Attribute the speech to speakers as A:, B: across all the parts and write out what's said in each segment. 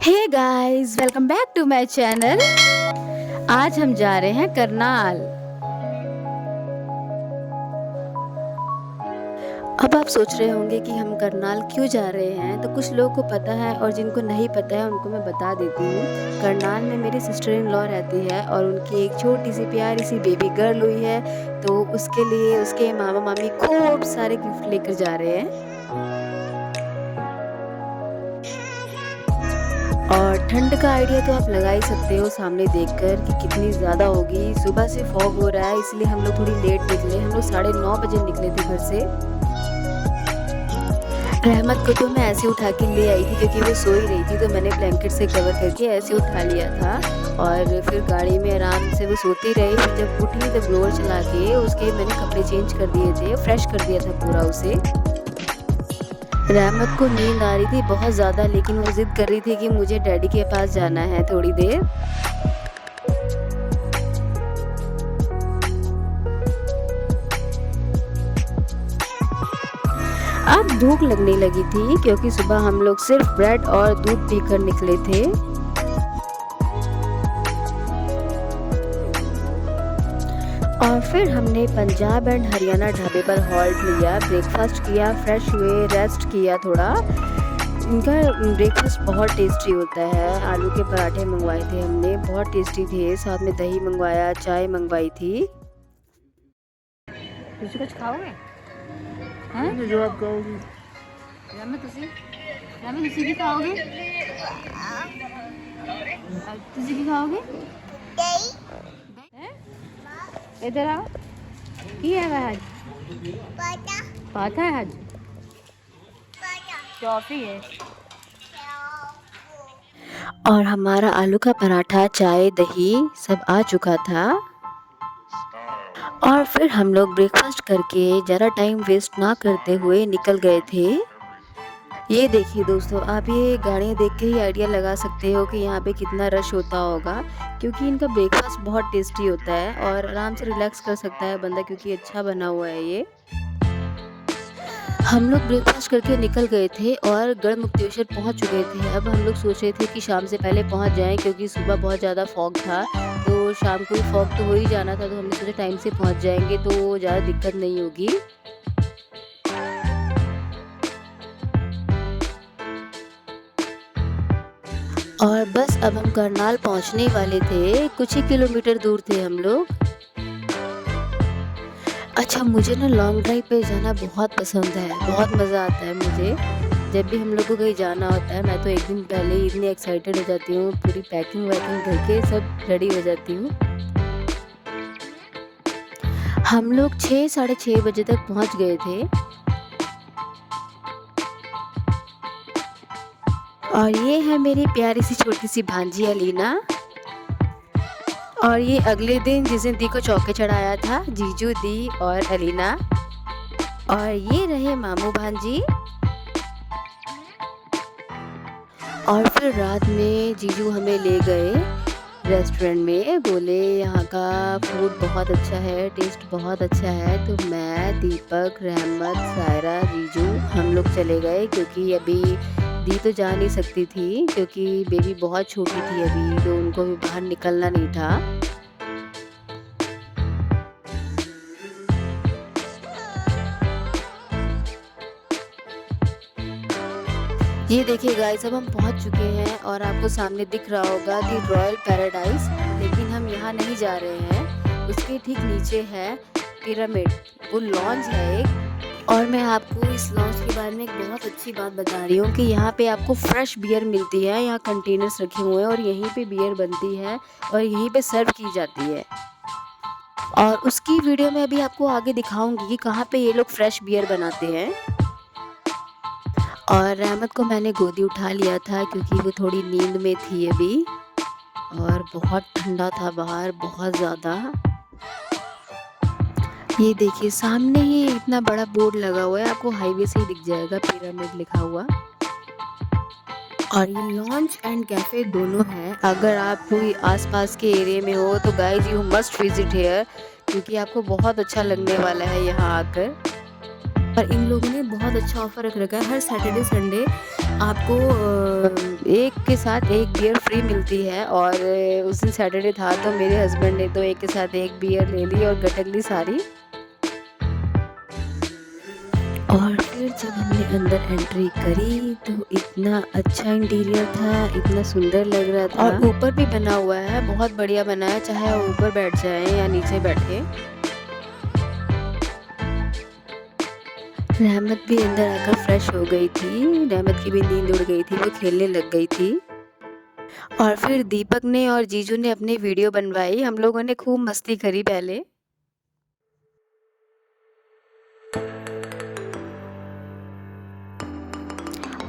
A: Hey guys, welcome back to my channel. आज हम जा रहे हैं करनाल। अब आप सोच रहे होंगे कि हम करनाल क्यों जा रहे हैं, तो कुछ लोगों को पता है और जिनको नहीं पता है उनको मैं बता देती हूँ। करनाल में मेरी सिस्टर इन लॉ रहती है और उनकी एक छोटी सी प्यारी सी बेबी गर्ल हुई है, तो उसके लिए उसके मामा मामी खूब सारे गिफ्ट लेकर जा रहे हैं। और ठंड का आइडिया तो आप लगा ही सकते हो सामने देखकर कि कितनी ज़्यादा होगी। सुबह से फॉग हो रहा है, इसलिए हम लोग थोड़ी लेट निकले। हम लोग 9:30 बजे निकले थे घर से। रहमत को तो मैं ऐसे उठा के ले आई थी क्योंकि वो सो ही रही थी, तो मैंने ब्लैंकेट से कवर करके ऐसे उठा लिया था और फिर गाड़ी में आराम से वो सोती रही। फिर जब उठी तो ब्लोअर चला के उसके मैंने कपड़े चेंज कर दिए थे, फ्रेश कर दिया था पूरा उसे। रहमत को नींद आ रही थी बहुत ज़्यादा, लेकिन वो ज़िद कर रही थी कि मुझे डैडी के पास जाना है थोड़ी देर। अब भूख लगने लगी थी क्योंकि सुबह हम लोग सिर्फ ब्रेड और दूध पीकर निकले थे। और फिर हमने पंजाब एंड हरियाणा ढाबे पर हॉल्ट लिया, ब्रेकफास्ट किया, फ्रेश हुए, रेस्ट किया थोड़ा। इनका ब्रेकफास्ट बहुत टेस्टी होता है। आलू के पराठे मंगवाए थे हमने, बहुत टेस्टी थे। साथ में दही मंगवाया, चाय मंगवाई थी। तुझे कुछ खाओगे? हाँ?
B: जो आप कहोगी।
A: तुझे भी खाओगे? तुझे भी खाओगे? इधर आओ। की है आज? पाता है आज? टॉफी है। और हमारा आलू का पराठा, चाय, दही सब आ चुका था। और फिर हम लोग ब्रेकफास्ट करके ज़रा टाइम वेस्ट ना करते हुए निकल गए थे। ये देखिए दोस्तों, आप ये गाड़ियाँ देख के ही आइडिया लगा सकते हो कि यहाँ पे कितना रश होता होगा, क्योंकि इनका ब्रेकफास्ट बहुत टेस्टी होता है और आराम से रिलैक्स कर सकता है बंदा, क्योंकि अच्छा बना हुआ है ये। हम लोग ब्रेकफास्ट करके निकल गए थे और गढ़मुक्तेश्वर पहुँच चुके थे। अब हम लोग सोच रहे थे कि शाम से पहले पहुँच जाएं, क्योंकि सुबह बहुत ज़्यादा फॉग था, तो शाम को ही फॉग तो हो ही जाना था, तो हमने सोचा टाइम से पहुँच जाएंगे तो ज़्यादा दिक्कत नहीं होगी। और बस अब हम करनाल पहुंचने वाले थे, कुछ ही किलोमीटर दूर थे हम लोग। अच्छा, मुझे ना लॉन्ग ड्राइव पे जाना बहुत पसंद है, बहुत मज़ा आता है मुझे। जब भी हम लोग को कहीं जाना होता है, मैं तो एक दिन पहले ही इतनी एक्साइटेड हो जाती हूँ, पूरी पैकिंग वैकिंग करके सब रेडी हो जाती हूँ। हम लोग 6 साढ़े 6 बजे तक पहुँच गए थे। और ये है मेरी प्यारी सी छोटी सी भांजी अलीना। और ये अगले दिन जिस दिन दी को चौके चढ़ाया था, जीजू, दी और अलीना। और ये रहे मामू भांजी। और फिर रात में जीजू हमें ले गए रेस्टोरेंट में, बोले यहाँ का फूड बहुत अच्छा है, टेस्ट बहुत अच्छा है। तो मैं, दीपक, रहमत, सायरा, जीजू हम लोग चले गए, क्योंकि अभी दी तो जा नहीं सकती थी क्योंकि बेबी बहुत छोटी थी अभी, तो उनको भी बाहर निकलना नहीं था। ये देखिए गाइस, अब हम पहुंच चुके हैं और आपको सामने दिख रहा होगा कि रॉयल पैराडाइज, लेकिन हम यहाँ नहीं जा रहे हैं। उसके ठीक नीचे है पिरामिड, वो लॉन्च है एक। और मैं आपको इस लॉन्च के बारे में एक बहुत अच्छी बात बता रही हूँ कि यहाँ पे आपको फ्रेश बियर मिलती है। यहाँ कंटेनर्स रखे हुए हैं और यहीं पे बियर बनती है और यहीं पे सर्व की जाती है। और उसकी वीडियो में अभी आपको आगे दिखाऊंगी कि कहाँ पे ये लोग फ्रेश बियर बनाते हैं। और रहमत को मैंने गोदी उठा लिया था क्योंकि वो थोड़ी नींद में थी अभी, और बहुत ठंडा था बाहर, बहुत ज़्यादा। ये देखिए सामने ही इतना बड़ा बोर्ड लगा हुआ है, आपको हाईवे से ही दिख जाएगा, पिरामिड लिखा हुआ। और ये लॉन्च एंड कैफ़े दोनों हैं। अगर आप कोई आसपास के एरिया में हो तो guys you must visit hair, क्योंकि आपको बहुत अच्छा लगने वाला है यहाँ आकर। और इन लोगों ने बहुत अच्छा ऑफ़र रख रखा है, हर सैटरडे संडे आपको एक के साथ एक बियर फ्री मिलती है। और उस दिन सैटरडे था तो मेरे हस्बैंड ने तो एक के साथ एक बियर ले ली और गटक ली सारी। और फिर जब हमने अंदर एंट्री करी तो इतना अच्छा इंटीरियर था, इतना सुंदर लग रहा था। और ऊपर भी बना हुआ है, बहुत बढ़िया बना है, चाहे आप ऊपर बैठ जाएं या नीचे बैठे। रहमत भी अंदर आकर फ्रेश हो गई थी, रहमत की भी नींद उड़ गई थी, वो खेलने लग गई थी। और फिर दीपक ने और जीजू ने अपनी वीडियो बनवाई, हम लोगों ने खूब मस्ती करी पहले।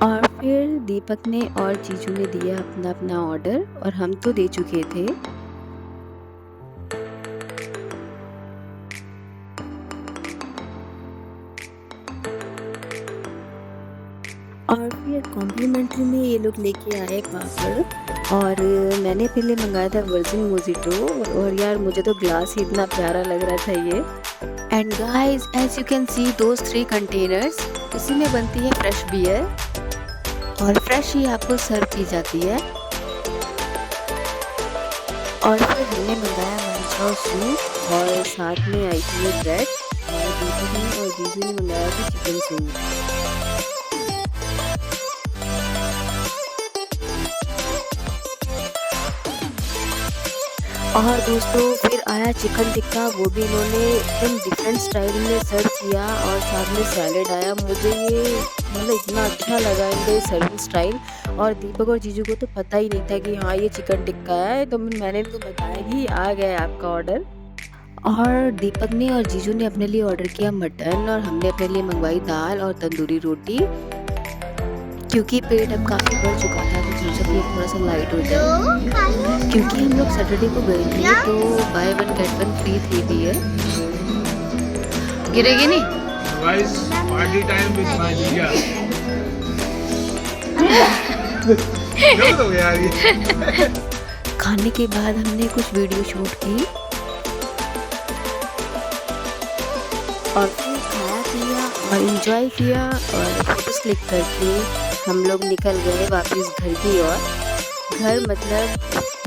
A: और फिर दीपक ने और जीजू ने दिया अपना अपना ऑर्डर और हम तो दे चुके थे। और फिर कॉम्प्लीमेंट्री में ये लोग लेके आए पापड़। और मैंने पहले मंगाया था वर्जिन मोजिटो और यार मुझे तो ग्लास ही इतना प्यारा लग रहा था ये। And guys as you can see those 3 containers, इसी में बनती है फ्रेश बियर और फ्रेश ही आपको सर्व की जाती है। और फिर हमने मंगाया मंचाओ सूप और साथ में आई थी ये ब्रेड। और दीपक ने और जीजू ने मंगाया था चिकन सूप। और दोस्तों फिर आया चिकन टिक्का, वो भी इन्होंने एकदम डिफरेंट स्टाइल में सर्व किया और साथ में सैलेड आया। मुझे ये मतलब इतना अच्छा लगा इनका सर्विंग स्टाइल। और दीपक और जीजू को तो पता ही नहीं था कि हाँ ये चिकन टिक्का है, तो मैंने इनको बताया कि आ गया आपका ऑर्डर। और दीपक ने और जीजू ने अपने लिए ऑर्डर किया मटन और हमने अपने लिए मंगवाई दाल और तंदूरी रोटी, क्योंकि पेट अब काफ़ी बढ़ चुका था तो सोचा कि थोड़ा सा लाइट हो जाए। क्योंकि हम लोग सैटरडे को गए थे तो बाय 1 गेट 1 फ्री थी बियर। गिरेगी नहीं
B: guys, party time with my Jiya. गलत हो गया यार ये।
A: खाने के बाद हमने कुछ वीडियो शूट की और फिर खाया पिया और एंजॉय किया और फोटोज क्लिक करके हम लोग निकल गए वापस घर की ओर। घर मतलब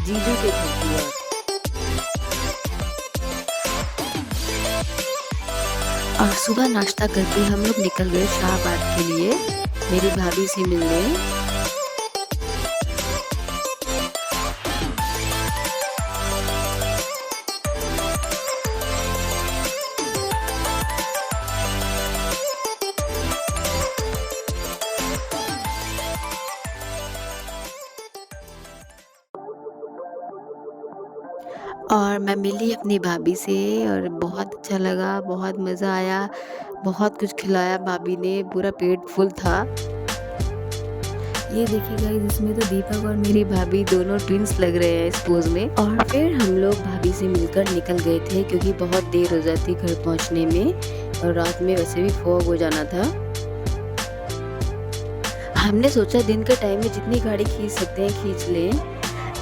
A: जीजू के घर की ओर। और सुबह नाश्ता करके हम लोग निकल गए शाहबाद के लिए मेरी भाभी से मिलने। और मैं मिली अपनी भाभी से और बहुत अच्छा लगा, बहुत मज़ा आया, बहुत कुछ खिलाया भाभी ने, पूरा पेट फुल था। ये देखिए गाइस, इसमें तो दीपक और मेरी भाभी दोनों ट्विंस लग रहे हैं इस पोज में। और फिर हम लोग भाभी से मिलकर निकल गए थे क्योंकि बहुत देर हो जाती घर पहुंचने में और रात में वैसे भी फॉग हो जाना था। हमने सोचा दिन के टाइम में जितनी गाड़ी खींच सकते हैं खींच लें।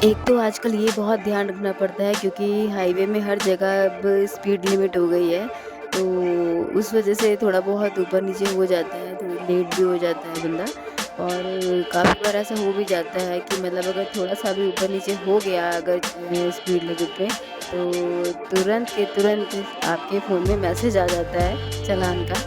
A: एक तो आजकल ये बहुत ध्यान रखना पड़ता है क्योंकि हाईवे में हर जगह अब स्पीड लिमिट हो गई है, तो उस वजह से थोड़ा बहुत ऊपर नीचे हो जाता है, थोड़ा लेट भी हो जाता है बंदा। और काफ़ी बार ऐसा हो भी जाता है कि मतलब अगर थोड़ा सा भी ऊपर नीचे हो गया अगर स्पीड लिमिट पे, तो तुरंत के तुरंत आपके फ़ोन में मैसेज आ जाता है चालान का।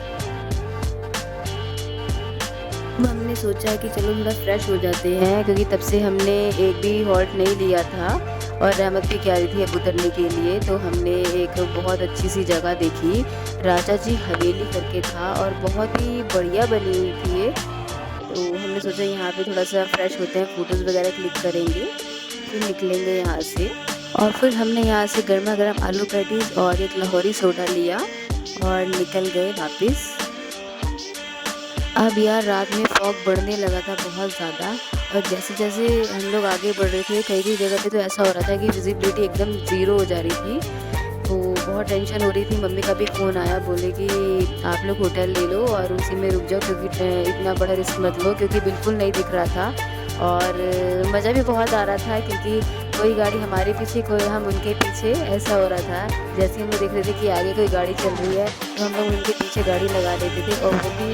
A: हमने सोचा कि चलो थोड़ा फ्रेश हो जाते हैं क्योंकि तब से हमने एक भी हॉल्ट नहीं लिया था और रहमत भी कह रही थी अब उतरने के लिए। तो हमने एक बहुत अच्छी सी जगह देखी, राजा जी हवेली करके था और बहुत ही बढ़िया बनी हुई थी ये। तो हमने सोचा यहाँ पे थोड़ा सा फ्रेश होते हैं, फ़ोटोज़ वगैरह क्लिक करेंगे, फिर निकलेंगे यहाँ से। और फिर हमने यहाँ से गर्मा गर्म आलू पैटीज़ और एक लाहौरी सोडा लिया और निकल गए वापस। अब यार रात में फॉग बढ़ने लगा था बहुत ज़्यादा और जैसे जैसे हम लोग आगे बढ़ रहे थे कई जगह पे तो ऐसा हो रहा था कि विजिबिलिटी एकदम ज़ीरो हो जा रही थी। तो बहुत टेंशन हो रही थी। मम्मी का भी फ़ोन आया, बोले कि आप लोग होटल ले लो और उसी में रुक जाओ क्योंकि इतना बड़ा रिस्क मत लो, क्योंकि बिल्कुल नहीं दिख रहा था। और मज़ा भी बहुत आ रहा था क्योंकि कोई गाड़ी हमारे पीछे, कोई हम उनके पीछे, ऐसा हो रहा था। जैसे हम लोग देख रहे थे कि आगे कोई गाड़ी चल रही है तो हम लोग उनके पीछे गाड़ी लगा देते थे, और वो भी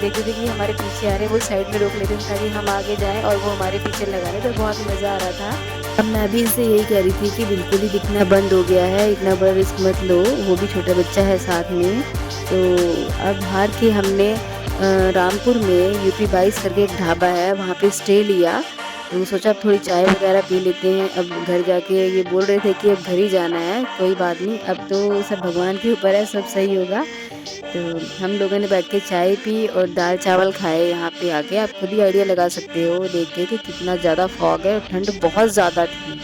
A: देखते थे कि हमारे पीछे आ रहे हैं, वो साइड में रोक लेते थे ताकि हम आगे जाएँ और वो हमारे पीछे लगा रहे, तो बहुत मज़ा आ रहा था। अब मैं भी इनसे यही कह रही थी कि बिल्कुल ही दिखना बंद हो गया है, इतना बड़ा रिस्क मत लो, वो भी छोटा बच्चा है साथ में। तो अब हार के हमने रामपुर में यूपी 22 करके एक ढाबा है, वहाँ पे स्टे लिया। तो सोचा अब थोड़ी चाय वगैरह पी लेते हैं। अब घर जाके ये बोल रहे थे कि अब घर ही जाना है, कोई बात नहीं, अब तो सब भगवान के ऊपर है, सब सही होगा। तो हम लोगों ने बैठ के चाय पी और दाल चावल खाए यहाँ पे आके। आप खुद ही आइडिया लगा सकते हो देख के कि कितना ज़्यादा फॉग है और ठंड बहुत ज़्यादा थी।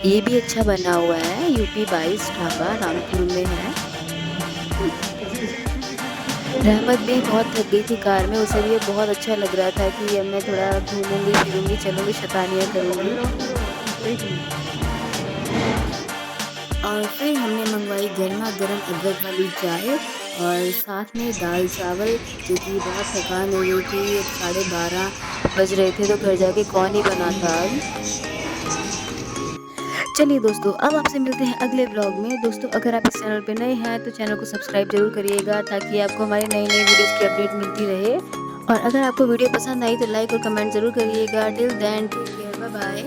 A: ये भी अच्छा बना हुआ है, यूपी 22 ढाबा रामपुर में है। रहमत भी बहुत थक गई थी कार में, उसे भी ये बहुत अच्छा लग रहा था कि अब मैं थोड़ा घूमूंगी फिरूंगी, चलूंगी, शैतानियाँ करूंगी। और फिर हमने मंगवाई गर्मा गर्म अदरक वाली चाय और साथ में दाल चावल, क्योंकि बहुत थकान हो गई थी। 12:30 बज रहे थे, तो घर जाके कौन ही बनाता अब। चलिए दोस्तों, अब आपसे मिलते हैं अगले ब्लॉग में। दोस्तों, अगर आप इस चैनल पे नए हैं तो चैनल को सब्सक्राइब जरूर करिएगा, ताकि आपको हमारे नई नई वीडियोस की अपडेट मिलती रहे। और अगर आपको वीडियो पसंद आई तो लाइक और कमेंट ज़रूर करिएगा। Till then take care, bye bye.